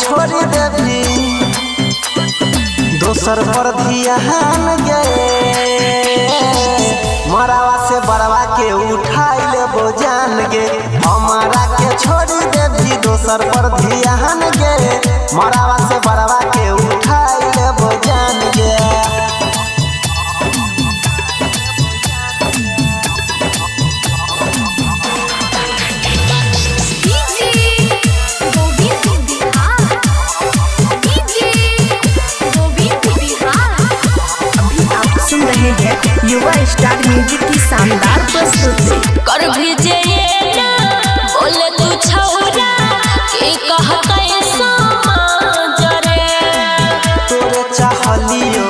छोड़ी देवी दोसर पर ध्यान गे मरावा से बरवा के उठाई लेबो जान गे हमारा के छोड़ी देवी दोसर पर ध्यान गे मरावा से बरवा के उठाई लेबो जान गे युवा स्टार म्यूजिक की शानदार प्रस्तुति कर भेजे बोले तू छौरा के कहते समाज रे तोरे चाहलियो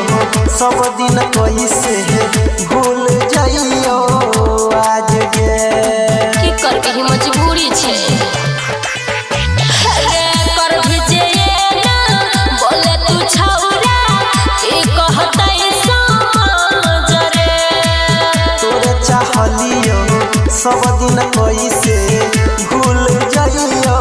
सब दिन कैसे भूल जाइयो आज गे की करबी ही मजबूरी छे रे कर भेजे बोले तू छौरा के कहते समाज रे तोरे चाहलियो सब दिन कैसे भूल जाइयो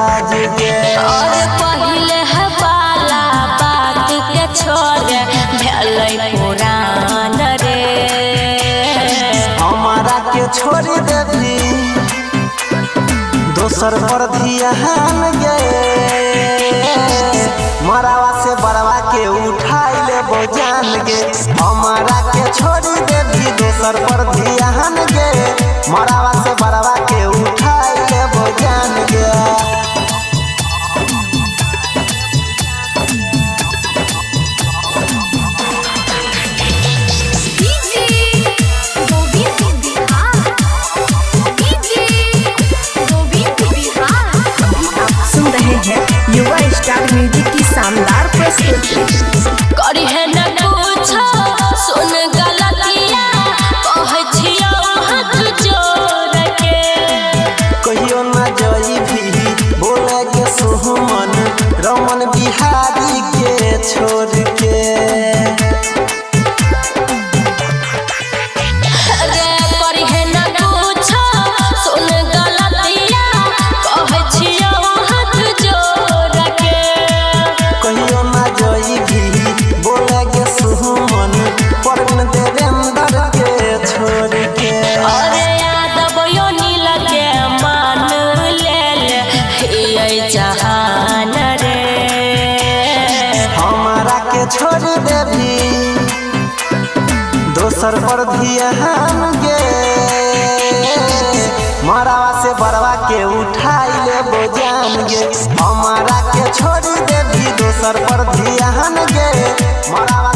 आज गे और पहिले है वाला बात के छोड़ भेलै पुरान रे हमारा के छोड़ी देवी दोसर पर ध्यान गे मरावा से बरवा के उठाई लेबो जान गे हमारा के छोड़ी देवी दोसर पर ध्यान गे मरावा से बरवा के उठाई लेबो जान गे सुन रहे हैं युवा स्टार म्यूजिक की शानदार प्रस्तुति करी है न कुछ सुन गलतिया कह छियो हाथ जोड़ के कहियो ना जई भी बोले के सुमन रमन बिहारी के छोड़ के रे करी है न कुछ सुन गलतिया कह छियो हाथ जोड़ के कहियो ना जई भी बोले के सुमन परवीन देवेंद्र के छोड़ के अरे यादव यो नील के मान ले ये जहान रे हमारा के छोड़ देवी दोसर पर ध्यान गे मरावा से बरवा के उठाई लेबो जान गे हमारा के छोड़ देवी दोसर पर ध्यान गे मरावा